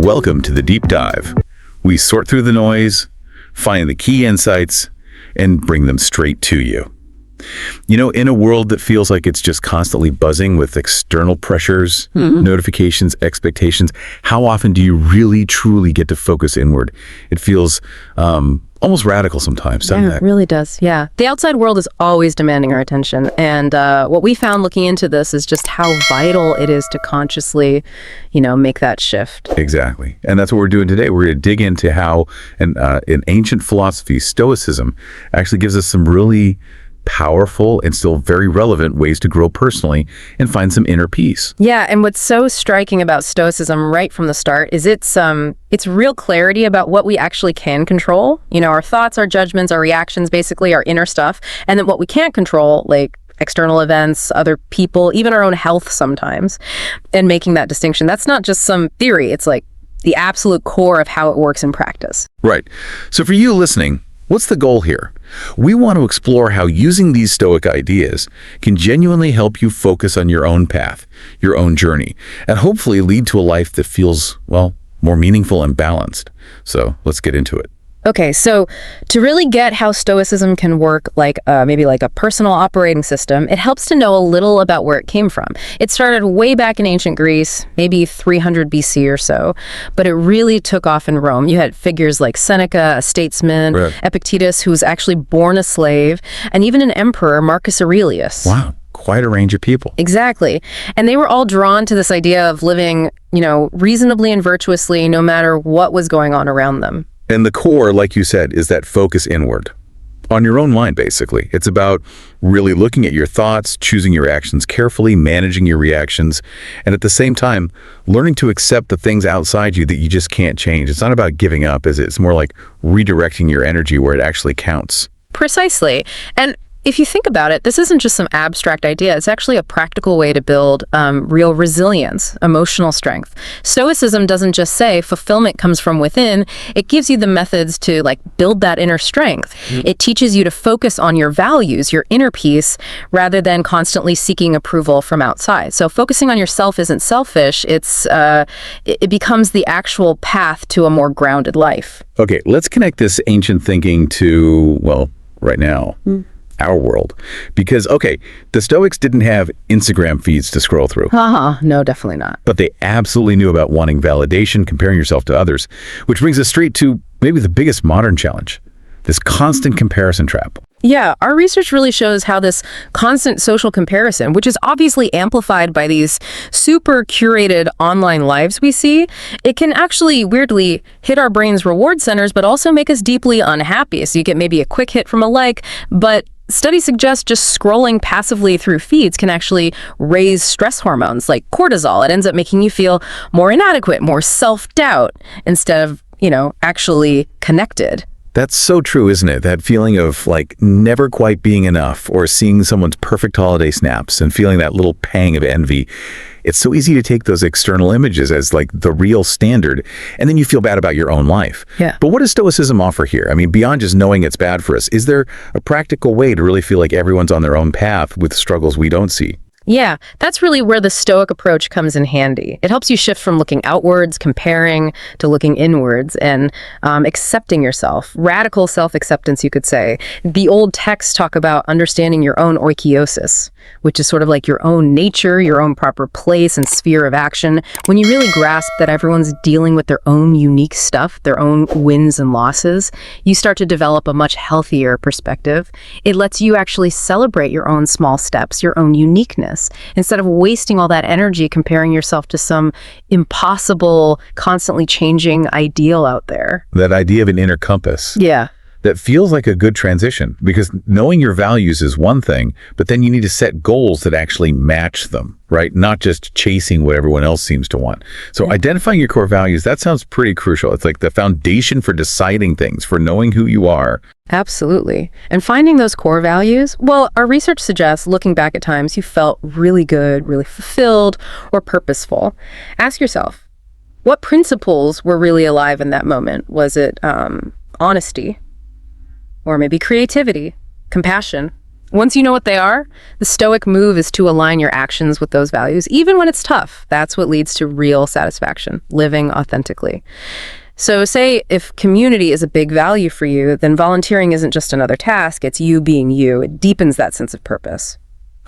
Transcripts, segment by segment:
Welcome to the Deep Dive. We sort through the noise, find the key insights, and bring them straight to you. You know, in a world that feels like it's just constantly buzzing with external pressures, notifications, expectations, how often do you really, truly get to focus inward? It feels almost radical sometimes, doesn't it? Yeah, it really does. Yeah. The outside world is always demanding our attention. And what we found looking into this is just how vital it is to consciously, make that shift. Exactly. And that's what we're doing today. We're going to dig into how an ancient philosophy, Stoicism, actually gives us some really powerful and still very relevant ways to grow personally and find some inner peace. Yeah, and what's so striking about Stoicism right from the start is it's real clarity about what we actually can control. Our thoughts, our judgments, our reactions, basically our inner stuff, and then what we can't control, like external events, other people, even our own health sometimes, and making that distinction. That's not just some theory. It's like the absolute core of how it works in practice. Right. So for you listening, what's the goal here? We want to explore how using these Stoic ideas can genuinely help you focus on your own path, your own journey, and hopefully lead to a life that feels, well, more meaningful and balanced. So let's get into it. Okay, so to really get how Stoicism can work maybe like a personal operating system, it helps to know a little about where it came from. It started way back in ancient Greece, maybe 300 BC or so, but it really took off in Rome. You had figures like Seneca, a statesman, Right. Epictetus, who was actually born a slave, and even an emperor, Marcus Aurelius. Wow, quite a range of people. Exactly. And they were all drawn to this idea of living, reasonably and virtuously no matter what was going on around them. And the core, like you said, is that focus inward. On your own mind, basically. It's about really looking at your thoughts, choosing your actions carefully, managing your reactions, and at the same time, learning to accept the things outside you that you just can't change. It's not about giving up, is it? It's more like redirecting your energy where it actually counts. Precisely. And if you think about it, this isn't just some abstract idea. It's actually a practical way to build real resilience, emotional strength. Stoicism doesn't just say fulfillment comes from within. It gives you the methods to build that inner strength. It teaches you to focus on your values, your inner peace, rather than constantly seeking approval from outside. So focusing on yourself isn't selfish. It becomes the actual path to a more grounded life. Okay, let's connect this ancient thinking to, well, right now. Our world. Because, okay, the Stoics didn't have Instagram feeds to scroll through. No, definitely not. But they absolutely knew about wanting validation, comparing yourself to others, which brings us straight to maybe the biggest modern challenge, this constant comparison trap. Yeah, our research really shows how this constant social comparison, which is obviously amplified by these super curated online lives we see, it can actually weirdly hit our brain's reward centers, but also make us deeply unhappy. So you get maybe a quick hit from a like, but studies suggest just scrolling passively through feeds can actually raise stress hormones like cortisol. It ends up making you feel more inadequate, more self-doubt, instead of, actually connected. That's so true, isn't it? That feeling of never quite being enough, or seeing someone's perfect holiday snaps and feeling that little pang of envy. It's so easy to take those external images as the real standard, and then you feel bad about your own life. Yeah. But what does Stoicism offer here? I mean, beyond just knowing it's bad for us, is there a practical way to really feel like everyone's on their own path with struggles we don't see? Yeah, that's really where the Stoic approach comes in handy. It helps you shift from looking outwards, comparing, to looking inwards and accepting yourself. Radical self-acceptance, you could say. The old texts talk about understanding your own oikiosis, which is sort of like your own nature, your own proper place and sphere of action. When you really grasp that everyone's dealing with their own unique stuff, their own wins and losses, you start to develop a much healthier perspective. It lets you actually celebrate your own small steps, your own uniqueness, instead of wasting all that energy comparing yourself to some impossible, constantly changing ideal out there. That idea of an inner compass. Yeah. That feels like a good transition, because knowing your values is one thing, but then you need to set goals that actually match them, right? Not just chasing what everyone else seems to want. So identifying your core values, that sounds pretty crucial. It's like the foundation for deciding things, for knowing who you are. Absolutely. And finding those core values, well, our research suggests, looking back at times you felt really good, really fulfilled, or purposeful. Ask yourself, what principles were really alive in that moment? Was it honesty? Or maybe creativity, compassion, Once you know what they are, the Stoic move is to align your actions with those values, even when it's tough. That's what leads to real satisfaction, living authentically. So say if community is a big value for you, then volunteering isn't just another task, it's you being you. It deepens that sense of purpose.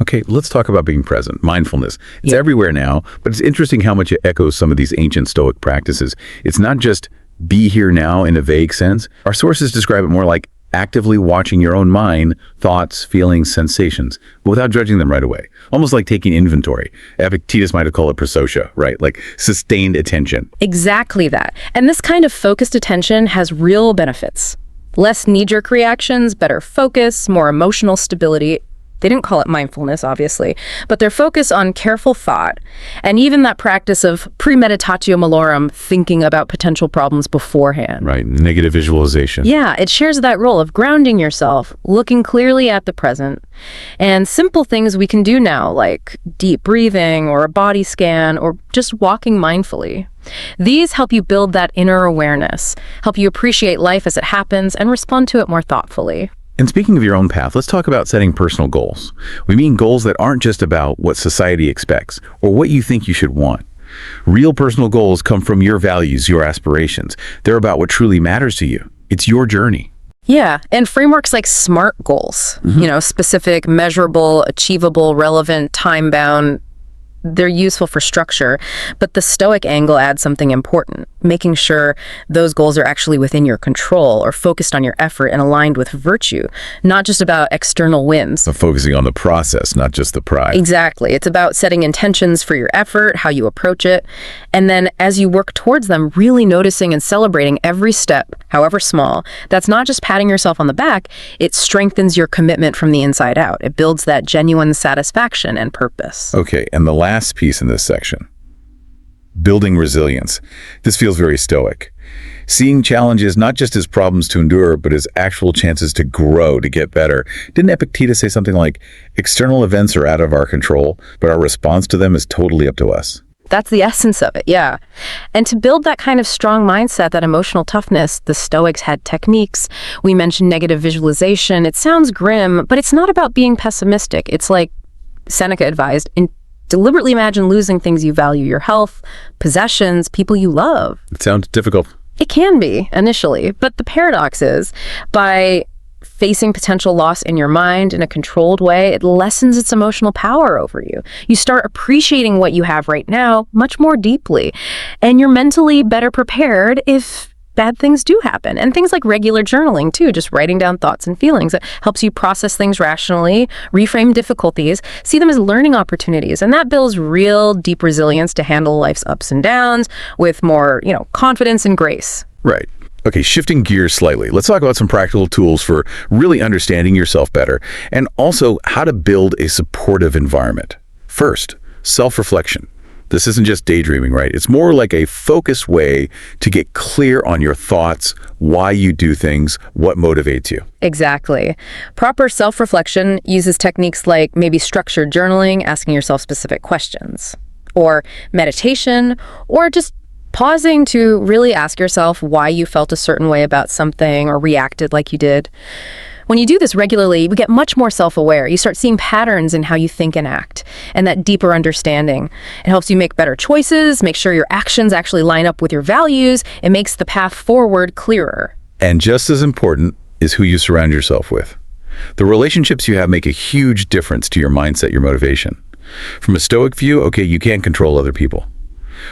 Okay, let's talk about being present, mindfulness. It's Yeah. everywhere now, but it's interesting how much it echoes some of these ancient Stoic practices. It's not just be here now in a vague sense. Our sources describe it more like actively watching your own mind, thoughts, feelings, sensations, but without judging them right away. Almost like taking inventory. Epictetus might have called it prosocia, right? Like sustained attention. Exactly that. And this kind of focused attention has real benefits. Less knee-jerk reactions, better focus, more emotional stability. They didn't call it mindfulness, obviously, but their focus on careful thought and even that practice of premeditatio malorum, thinking about potential problems beforehand. Right, negative visualization. Yeah, it shares that role of grounding yourself, looking clearly at the present, and simple things we can do now, like deep breathing or a body scan or just walking mindfully. These help you build that inner awareness, help you appreciate life as it happens, and respond to it more thoughtfully. And speaking of your own path, let's talk about setting personal goals. We mean goals that aren't just about what society expects or what you think you should want. Real personal goals come from your values, your aspirations. They're about what truly matters to you. It's your journey. Yeah, and frameworks like SMART goals, specific, measurable, achievable, relevant, time-bound, they're useful for structure, but the Stoic angle adds something important, making sure those goals are actually within your control or focused on your effort and aligned with virtue, not just about external wins. So focusing on the process, not just the prize. Exactly. It's about setting intentions for your effort, how you approach it, and then as you work towards them, really noticing and celebrating every step, however small. That's not just patting yourself on the back, it strengthens your commitment from the inside out. It builds that genuine satisfaction and purpose. Okay, and the last piece in this section, building resilience. This feels very Stoic. Seeing challenges not just as problems to endure, but as actual chances to grow, to get better. Didn't Epictetus say something like, external events are out of our control, but our response to them is totally up to us? That's the essence of it, yeah. And to build that kind of strong mindset, that emotional toughness, the Stoics had techniques. We mentioned negative visualization. It sounds grim, but it's not about being pessimistic. It's like Seneca advised, deliberately imagine losing things you value, your health, possessions, people you love. It sounds difficult. It can be initially, but the paradox is by facing potential loss in your mind in a controlled way, it lessens its emotional power over you. You start appreciating what you have right now much more deeply, and you're mentally better prepared if bad things do happen. And things like regular journaling too, just writing down thoughts and feelings. It helps you process things rationally, reframe difficulties, see them as learning opportunities. And that builds real deep resilience to handle life's ups and downs with more, confidence and grace. Right. Okay, shifting gears slightly, let's talk about some practical tools for really understanding yourself better and also how to build a supportive environment. First, self-reflection. This isn't just daydreaming, right? It's more like a focused way to get clear on your thoughts, why you do things, what motivates you. Exactly. Proper self-reflection uses techniques like maybe structured journaling, asking yourself specific questions, or meditation, or just pausing to really ask yourself why you felt a certain way about something or reacted like you did. When you do this regularly, you get much more self-aware. You start seeing patterns in how you think and act, and that deeper understanding. It helps you make better choices, make sure your actions actually line up with your values. It makes the path forward clearer. And just as important is who you surround yourself with. The relationships you have make a huge difference to your mindset, your motivation. From a Stoic view, okay, you can't control other people,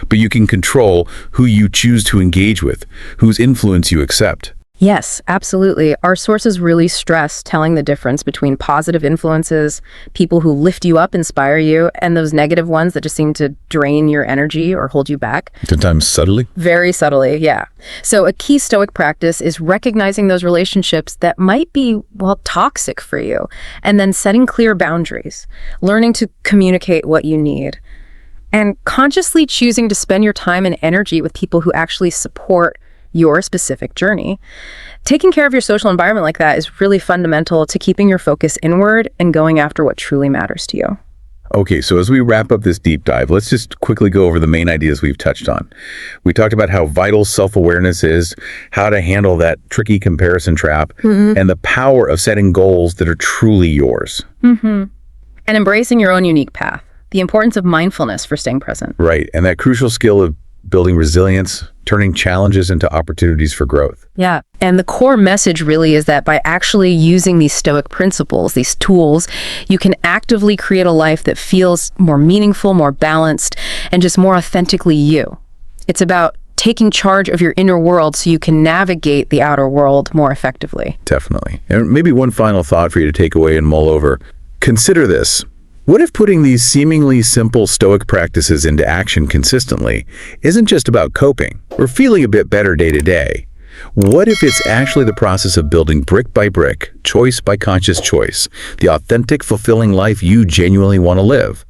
but you can control who you choose to engage with, whose influence you accept. Yes, absolutely. Our sources really stress telling the difference between positive influences, people who lift you up, inspire you, and those negative ones that just seem to drain your energy or hold you back. Sometimes subtly. Very subtly, yeah. So a key Stoic practice is recognizing those relationships that might be, toxic for you, and then setting clear boundaries, learning to communicate what you need, and consciously choosing to spend your time and energy with people who actually support your specific journey. Taking care of your social environment like that is really fundamental to keeping your focus inward and going after what truly matters to you. Okay, so as we wrap up this deep dive, let's just quickly go over the main ideas we've touched on. We talked about how vital self-awareness is, how to handle that tricky comparison trap, and the power of setting goals that are truly yours. And embracing your own unique path. The importance of mindfulness for staying present. Right, and that crucial skill of building resilience, turning challenges into opportunities for growth. Yeah. And the core message really is that by actually using these Stoic principles, these tools, you can actively create a life that feels more meaningful, more balanced, and just more authentically you. It's about taking charge of your inner world so you can navigate the outer world more effectively. Definitely. And maybe one final thought for you to take away and mull over. Consider this. What if putting these seemingly simple Stoic practices into action consistently isn't just about coping or feeling a bit better day to day? What if it's actually the process of building brick by brick, choice by conscious choice, the authentic, fulfilling life you genuinely want to live?